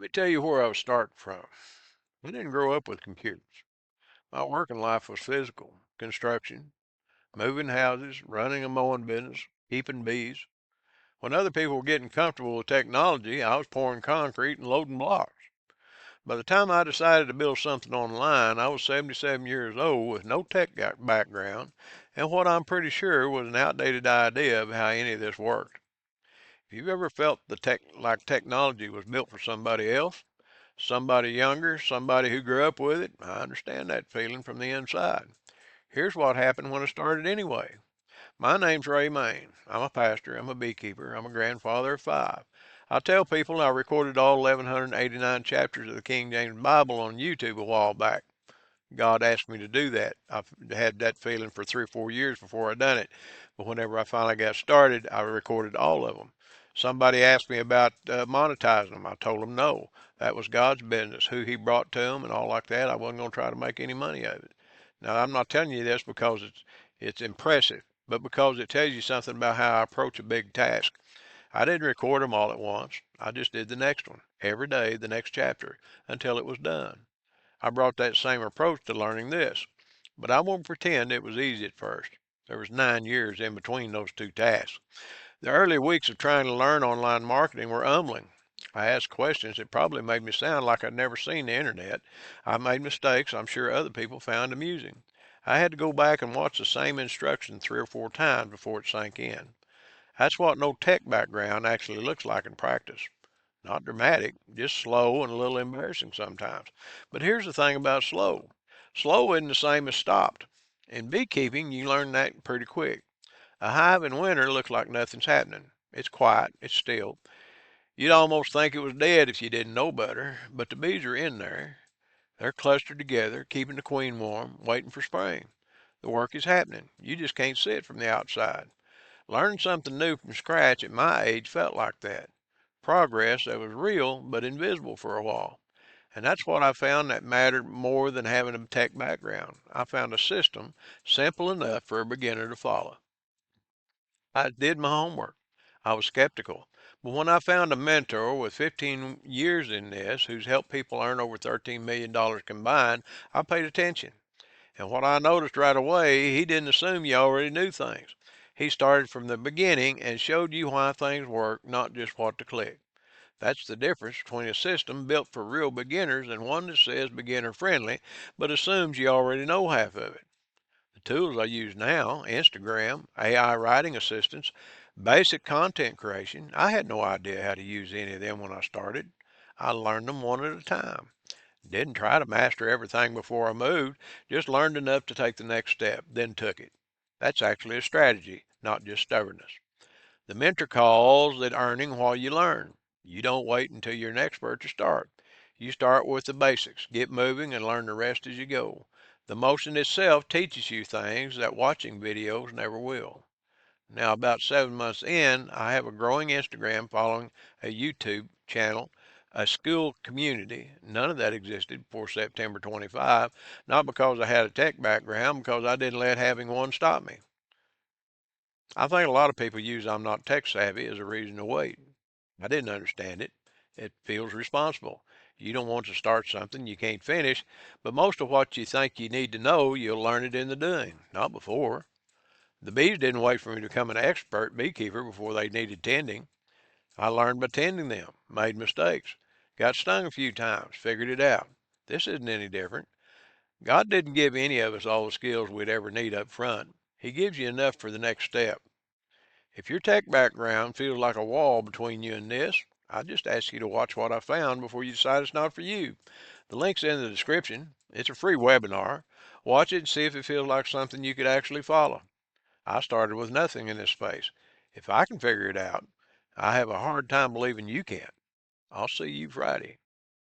Let me tell you where I was starting from. I didn't grow up with computers. My working life was physical, construction, moving houses, running a mowing business, keeping bees. When other people were getting comfortable with technology, I was pouring concrete and loading blocks. By the time I decided to build something online, I was 77 years old with no background and what I'm pretty sure was an outdated idea of how any of this worked. If you've ever felt like technology was built for somebody else, somebody younger, somebody who grew up with it, I understand that feeling from the inside. Here's what happened when I started anyway. My name's Ray Main. I'm a pastor, I'm a beekeeper, I'm a grandfather of 5. I tell people I recorded all 1189 chapters of the King James Bible on YouTube a while back. God asked me to do that. I've had that feeling for 3 or 4 years before I done it. But whenever I finally got started, I recorded all of them. Somebody asked me about monetizing them. I told them no. That was God's business, who he brought to them and all like that. I wasn't going to try to make any money out of it. Now, I'm not telling you this because it's impressive, but because it tells you something about how I approach a big task. I didn't record them all at once. I just did the next one, every day, the next chapter, until it was done. I brought that same approach to learning this, but I won't pretend it was easy at first. There was 9 years in between those two tasks. The early weeks of trying to learn online marketing were humbling. I asked questions that probably made me sound like I'd never seen the internet. I made mistakes I'm sure other people found amusing. I had to go back and watch the same instruction 3 or 4 times before it sank in. That's what no tech background actually looks like in practice. Not dramatic, just slow and a little embarrassing sometimes. But here's the thing about slow. Slow isn't the same as stopped. In beekeeping, you learn that pretty quick. A hive in winter looks like nothing's happening. It's quiet, it's still. You'd almost think it was dead if you didn't know better, but the bees are in there. They're clustered together, keeping the queen warm, waiting for spring. The work is happening. You just can't see it from the outside. Learning something new from scratch at my age felt like that. Progress that was real but invisible for a while. And that's what I found that mattered more than having a tech background. I found a system simple enough for a beginner to follow. I did my homework. I was skeptical. But when I found a mentor with 15 years in this who's helped people earn over $13 million combined, I paid attention. And what I noticed right away, he didn't assume you already knew things. He started from the beginning and showed you why things work, not just what to click. That's the difference between a system built for real beginners and one that says beginner friendly, but assumes you already know half of it. The tools I use now, Instagram, AI writing assistants, basic content creation, I had no idea how to use any of them when I started. I learned them one at a time. Didn't try to master everything before I moved, just learned enough to take the next step, then took it. That's actually a strategy, not just stubbornness. The mentor calls it earning while you learn. You don't wait until you're an expert to start. You start with the basics, get moving, and learn the rest as you go. The motion itself teaches you things that watching videos never will. Now, about 7 months in, I have a growing Instagram following, a YouTube channel, a Skool community. None of that existed before September 25, not because I had a tech background, because I didn't let having one stop me. I think a lot of people use I'm not tech savvy as a reason to wait. I didn't understand it. It feels responsible. You don't want to start something you can't finish, but most of what you think you need to know, you'll learn it in the doing, not before. The bees didn't wait for me to become an expert beekeeper before they needed tending. I learned by tending them, made mistakes, got stung a few times, figured it out. This isn't any different. God didn't give any of us all the skills we'd ever need up front. He gives you enough for the next step. If your tech background feels like a wall between you and this, I just ask you to watch what I found before you decide it's not for you. The link's in the description. It's a free webinar. Watch it and see if it feels like something you could actually follow. I started with nothing in this space. If I can figure it out, I have a hard time believing you can't. I'll see you Friday.